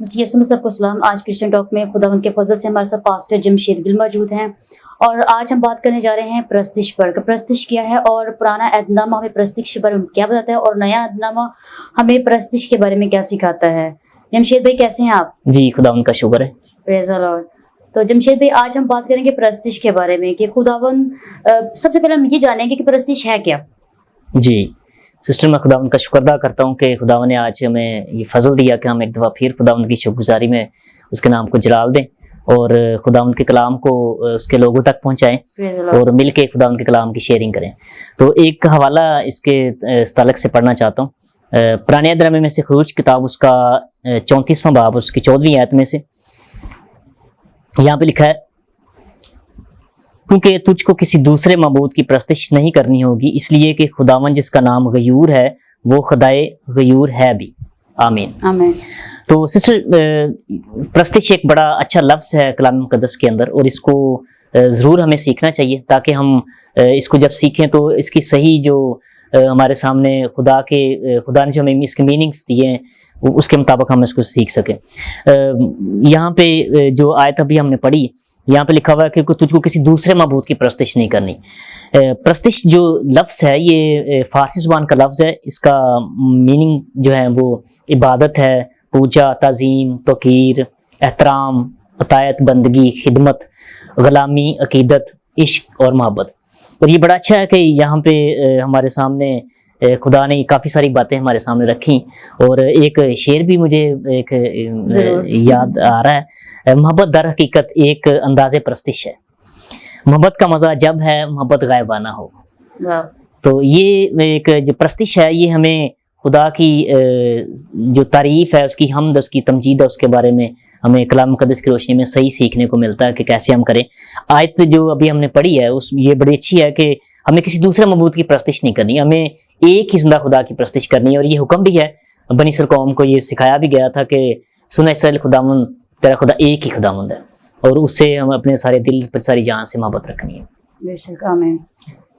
مسیح سب کو سلام۔ آج کرسچن ٹاک میں خداوند کے فضل سے ہمارے ساتھ پاسٹر جمشید گل موجود ہیں، اور آج ہم بات کرنے جا رہے ہیں پرستش پر کہ پرستش کیا ہے، اور پرانا عہد نامہ ہمیں پرستش کے بارے میں کیا بتاتا ہے، اور نیا عہد نامہ ہمیں پرستش کے بارے میں کیا سکھاتا ہے۔ جمشید بھائی کیسے ہیں آپ؟ جی خداوند کا شکر ہے۔ پریز دی لارڈ۔ تو جمشید بھائی آج ہم بات کریں گے پرستش کے بارے میں کہ خداوند سب سے پہلے ہم یہ جانیں گے کہ پرستش ہے کیا۔ جی سسٹر، میں خداوند کا شکر ادا کرتا ہوں کہ خداوند نے آج ہمیں یہ فضل دیا کہ ہم ایک دفعہ پھر خداوند کی شکر گزاری میں اس کے نام کو جلال دیں اور خداوند کے کلام کو اس کے لوگوں تک پہنچائیں اور مل کے خداوند کے کلام کی شیئرنگ کریں۔ تو ایک حوالہ اس کے تعلق سے پڑھنا چاہتا ہوں، پرانے عہد نامے میں سے خروج کتاب اس کا 34واں باب اس کی 14ویں آیت میں سے یہاں پہ لکھا ہے، کیونکہ تجھ کو کسی دوسرے معبود کی پرستش نہیں کرنی ہوگی، اس لیے کہ خداوند جس کا نام غیور ہے وہ خدائے غیور ہے بھی۔ آمین آمین۔ تو سسٹر، پرستش ایک بڑا اچھا لفظ ہے کلام مقدس کے اندر، اور اس کو ضرور ہمیں سیکھنا چاہیے تاکہ ہم اس کو جب سیکھیں تو اس کی صحیح جو ہمارے سامنے خدا نے جو ہمیں اس کے میننگس دیے ہیں اس کے مطابق ہم اس کو سیکھ سکیں۔ یہاں پہ جو آیت ابھی ہم نے پڑھی، یہاں پہ لکھا ہوا ہے کہ تجھ کو کسی دوسرے معبود کی پرستش نہیں کرنی۔ پرستش جو لفظ ہے یہ فارسی زبان کا لفظ ہے، اس کا میننگ جو ہے وہ عبادت ہے، پوجا، تعظیم، توقیر، احترام، عطایت، بندگی، خدمت، غلامی، عقیدت، عشق اور محبت۔ اور یہ بڑا اچھا ہے کہ یہاں پہ ہمارے سامنے خدا نے کافی ساری باتیں ہمارے سامنے رکھی، اور ایک شعر بھی مجھے ایک یاد آ رہا ہے، محبت در حقیقت ایک انداز پرستش ہے، محبت کا مزہ جب ہے محبت غائبانہ ہو۔ تو یہ ایک جو پرستش ہے یہ ہمیں خدا کی جو تعریف ہے، اس کی حمد، اس کی تمجید ہے، اس کے بارے میں ہمیں کلام مقدس کی روشنی میں صحیح سیکھنے کو ملتا ہے کہ کیسے ہم کریں۔ آیت جو ابھی ہم نے پڑھی ہے یہ بڑی اچھی ہے کہ ہمیں کسی دوسرے معبود کی پرستش نہیں کرنی، ہمیں ایک ہی زندہ خدا کی پرستش کرنی ہے۔ اور یہ حکم بھی ہے، بنی اسرائیل قوم کو یہ سکھایا بھی گیا تھا کہ سن اسرائیل، خداوند تیرا خدا ایک ہی خداوند ہے، اور اس سے ہم اپنے سارے دل پر ساری جان سے محبت رکھنی ہے۔ بے شک، آمین۔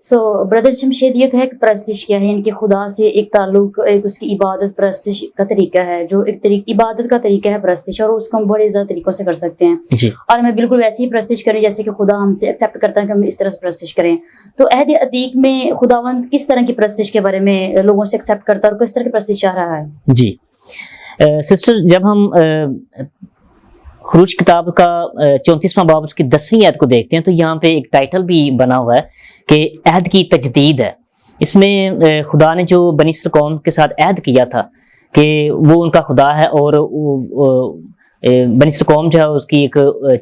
سو بردر جمشید، یہ ہے کہ پرستش کیا ہے، ان کے خدا سے ایک تعلق، ایک اس کی عبادت پرستش کا طریقہ ہے، جو ایک عبادت کا طریقہ ہے پرستش، اور اس کو ہم بڑے زیادہ طریقوں سے کر سکتے ہیں جی، اور ہمیں بالکل ویسے ہی پرستش کریں جیسے کہ خدا ہم سے ایکسیپٹ کرتا ہے کہ ہم اس طرح سے پرستش کریں۔ تو عہد عتیق میں خداوند کس طرح کی پرستش کے بارے میں لوگوں سے ایکسیپٹ کرتا ہے اور کس طرح کی پرستش چاہ رہا ہے؟ جی سسٹر، جب ہم خروج کتاب کا 34واں باب اس کی 10ویں آیت کو دیکھتے ہیں تو یہاں پہ ایک ٹائٹل بھی بنا ہوا ہے کہ عہد کی تجدید ہے۔ اس میں خدا نے جو بنی اسرائیل قوم کے ساتھ عہد کیا تھا کہ وہ ان کا خدا ہے، اور بنی اسرائیل قوم جو ہے اس کی ایک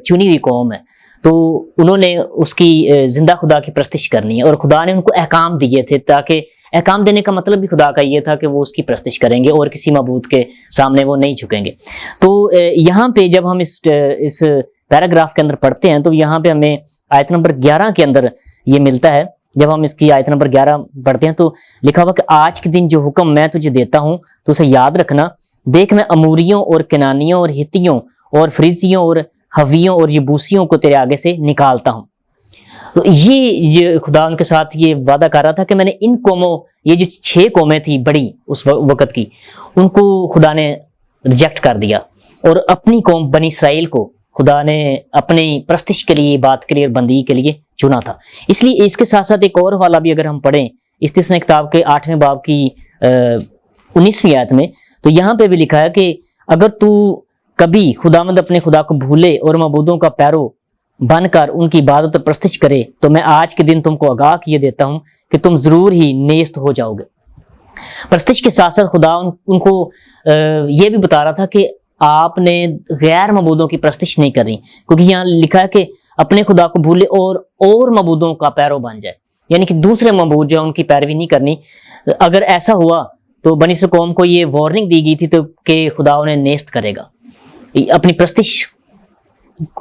چنی ہوئی قوم ہے، تو انہوں نے اس کی زندہ خدا کی پرستش کرنی ہے، اور خدا نے ان کو احکام دیے تھے، تاکہ احکام دینے کا مطلب بھی خدا کا یہ تھا کہ وہ اس کی پرستش کریں گے اور کسی معبود کے سامنے وہ نہیں جھکیں گے۔ تو یہاں پہ جب ہم اس پیراگراف کے اندر پڑھتے ہیں تو یہاں پہ ہمیں آیت نمبر 11 کے اندر یہ ملتا ہے۔ جب ہم اس کی آیت نمبر 11 پڑھتے ہیں تو لکھا ہوا کہ آج کے دن جو حکم میں تجھے دیتا ہوں تو اسے یاد رکھنا، دیکھ میں اموریوں اور کنانیوں اور ہتیوں اور فریزیوں اور حویوں اور یبوسیوں کو تیرے آگے سے نکالتا ہوں۔ تو یہ خدا ان کے ساتھ یہ وعدہ کر رہا تھا کہ میں نے ان قوموں، یہ جو 6 قومیں تھیں بڑی اس وقت کی، ان کو خدا نے ریجیکٹ کر دیا، اور اپنی قوم بنی اسرائیل کو خدا نے اپنی پرستش کے لیے، بات کے لیے اور بندگی کے لیے چنا تھا۔ اس لیے اس کے ساتھ ساتھ ایک اور حوالہ بھی اگر ہم پڑھیں استثنا کتاب کے 8ویں باب کی 19ویں آیت میں، تو یہاں پہ بھی لکھا ہے کہ اگر تو کبھی خداوند اپنے خدا کو بھولے اور معبودوں کا پیرو بن کر ان کی عبادت اور پرستش کرے تو میں آج کے دن تم کو آگاہ کیے دیتا ہوں کہ تم ضرور ہی نیست ہو جاؤ گے۔ پرستش کے ساتھ ساتھ خدا ان کو یہ بھی بتا رہا تھا کہ آپ نے غیر معبودوں کی پرستش نہیں کرنی، کیونکہ یہاں لکھا ہے کہ اپنے خدا کو بھولے اور معبودوں کا پیرو بن جائے، یعنی کہ دوسرے معبود جو ان کی پیروی نہیں کرنی۔ اگر ایسا ہوا تو بنی اسرائیل قوم کو یہ وارننگ دی گئی تھی تو کہ خدا انہیں نیست کرے گا، اپنی پرستش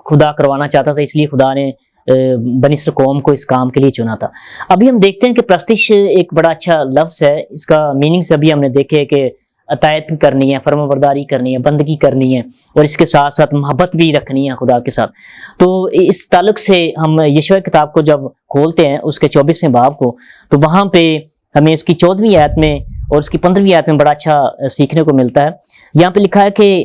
خدا کروانا چاہتا تھا، اس لیے خدا نے بنی اسرائیل قوم کو اس کام کے لیے چنا تھا۔ ابھی ہم دیکھتے ہیں کہ پرستش ایک بڑا اچھا لفظ ہے، اس کا میننگ سے ابھی ہم نے دیکھے کہ عطایت کرنی ہے، فرمانبرداری کرنی ہے، بندگی کرنی ہے، اور اس کے ساتھ ساتھ محبت بھی رکھنی ہے خدا کے ساتھ۔ تو اس تعلق سے ہم یشوع کتاب کو جب کھولتے ہیں اس کے 24ویں باب کو، تو وہاں پہ ہمیں اس کی 14ویں آیت میں اور اس کی 15ویں آیت میں بڑا اچھا سیکھنے کو ملتا ہے۔ یہاں پہ لکھا ہے کہ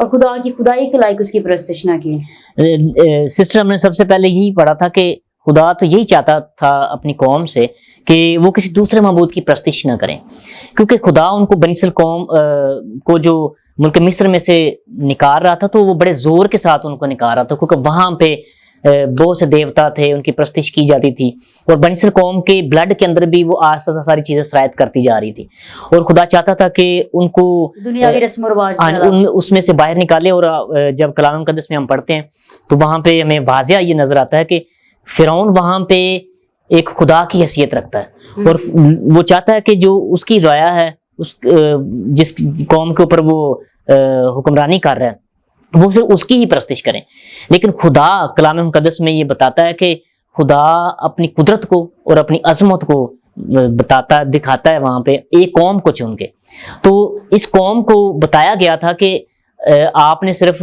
اور خدا کی خدائی کے لائق اس کی پرستش نہ کی. سسٹر ہم نے سب سے پہلے یہی پڑھا تھا کہ خدا تو یہی چاہتا تھا اپنی قوم سے کہ وہ کسی دوسرے معبود کی پرستش نہ کریں، کیونکہ خدا ان کو بنی اسرائیل قوم کو جو ملک مصر میں سے نکال رہا تھا تو وہ بڑے زور کے ساتھ ان کو نکال رہا تھا، کیونکہ وہاں پہ بہت سے دیوتا تھے، ان کی پرستش کی جاتی تھی، اور بنی اسرائیل قوم کے بلڈ کے اندر بھی وہ آہستہ آہستہ ساری چیزیں سرایت کرتی جا رہی تھی، اور خدا چاہتا تھا کہ ان کو دنیاوی رسم و رواج اس میں سے باہر نکالے. اور جب کلام مقدس میں ہم پڑھتے ہیں تو وہاں پہ ہمیں واضح یہ نظر آتا ہے کہ فرعون وہاں پہ ایک خدا کی حیثیت رکھتا ہے، اور وہ چاہتا ہے کہ جو اس کی رعایا ہے، جس قوم کے اوپر وہ حکمرانی کر رہا ہے، وہ صرف اس کی ہی پرستش کریں. لیکن خدا کلام مقدس میں یہ بتاتا ہے کہ خدا اپنی قدرت کو اور اپنی عظمت کو دکھاتا ہے وہاں پہ ایک قوم کو چن کے. تو اس قوم کو بتایا گیا تھا کہ آپ نے صرف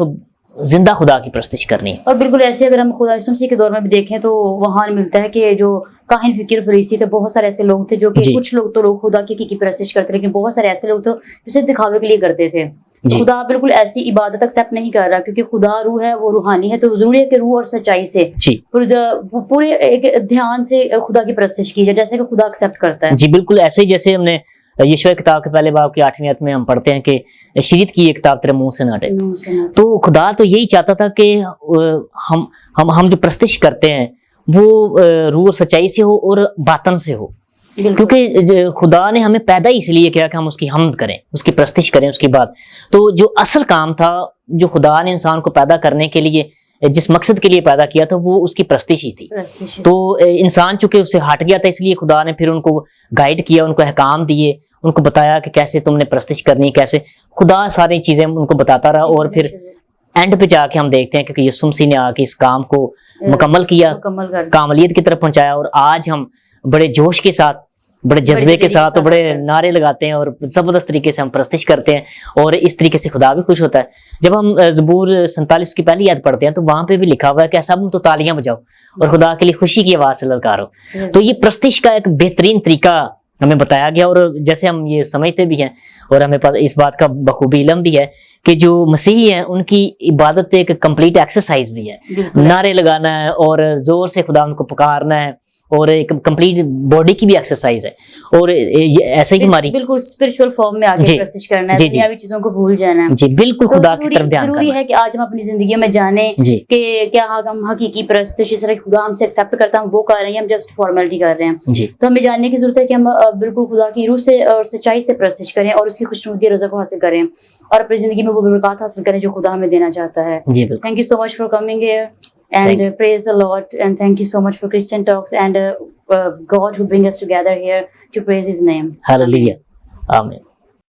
زندہ خدا کی پرستش کرنی ہے. اور بالکل ایسے اگر ہم خدا یسوع مسیح کے دور میں بھی دیکھیں تو وہاں ملتا ہے کہ جو کاہن فقیر فریسی تھے، بہت سارے ایسے لوگ تھے جو کہ کچھ لوگ تو خدا کی پرستش کرتے، لیکن بہت سارے ایسے لوگ تو اسے دکھاوے کے لیے کرتے تھے. خدا بالکل ایسی عبادت ایکسیپٹ نہیں کر رہا، کیونکہ خدا روح ہے، وہ روحانی ہے، تو ضروری ہے کہ روح اور سچائی سے پورے ایک دھیان سے خدا کی پرستش کی جائے، جیسے کہ خدا ایکسیپٹ کرتا ہے. جی بالکل ایسے ہی جیسے ہم نے یشوع کتاب کے پہلے باب کی 8ویں آیت میں ہم پڑھتے ہیں کہ شریعت کی یہ کتاب تیرے منہ سے نہ ہٹے. تو خدا تو یہی چاہتا تھا کہ ہم جو پرستش کرتے ہیں وہ روح اور سچائی سے ہو اور باطن سے ہو، کیونکہ خدا نے ہمیں پیدا ہی اس لیے کیا کہ ہم اس کی حمد کریں، اس کی پرستش کریں. اس کے بعد تو جو اصل کام تھا جو خدا نے انسان کو پیدا کرنے کے لیے جس مقصد کے لیے پیدا کیا تھا وہ اس کی پرستش ہی تھی. تو انسان چونکہ اس سے ہٹ گیا تھا، اس لیے خدا نے پھر ان کو گائیڈ کیا، ان کو احکام دیے، ان کو بتایا کہ کیسے تم نے پرستش کرنی، کیسے. خدا ساری چیزیں ان کو بتاتا رہا، اور پھر اینڈ پہ جا کے ہم دیکھتے ہیں کہ یسوع مسیح نے آ کے اس کام کو مکمل کیا، کاملیت کی طرف پہنچایا. اور آج ہم بڑے جوش کے ساتھ، بڑے جذبے کے ساتھ، بڑے نعرے لگاتے ہیں اور زبردست طریقے سے ہم پرستش کرتے ہیں، اور اس طریقے سے خدا بھی خوش ہوتا ہے. جب ہم زبور 47 کی پہلی آیت پڑھتے ہیں تو وہاں پہ بھی لکھا ہوا ہے کہ سب تو تالیاں بجاؤ اور خدا کے لیے خوشی کی آواز سے للکارو. تو یہ پرستش کا ایک بہترین طریقہ ہمیں بتایا گیا، اور جیسے ہم یہ سمجھتے بھی ہیں اور ہمیں اس بات کا بخوبی علم بھی ہے کہ جو مسیحی ہیں ان کی عبادت ایک کمپلیٹ ایکسرسائز بھی ہے. نعرے لگانا ہے اور زور سے خدا ان کو پکارنا ہے، اور ایک کمپلیٹ باڈی کی بھی ایکسرسائز ہے. اور ایسے ہی ہماری بالکل اسپرچوئل فارم میں آگے پرستش کرنا ہے، دنیاوی چیزوں کو بھول جانا ہے. جی بالکل خدا کی طرف دھیان ضروری ہے کہ آج ہم اپنی زندگیوں میں جانیں کہ کیا ہم حقیقی پرستش جس طرح خدا ہم سے ایکسیپٹ کرتا ہے وہ کر رہے ہیں، ہم جسٹ فارمیلٹی کر رہے ہیں. تو ہمیں جاننے کی ضرورت ہے کہ ہم بالکل خدا کی روح سے اور سچائی سے پرستش کریں اور اس کی خوشنودی رضا کو حاصل کریں اور اپنی زندگی میں وہ برکات حاصل کریں جو خدا ہمیں دینا چاہتا ہے. Thank you so much for coming here and praise the Lord, and thank you so much for Christian Talks and God who bring us together here to praise His name. Hallelujah. Amen.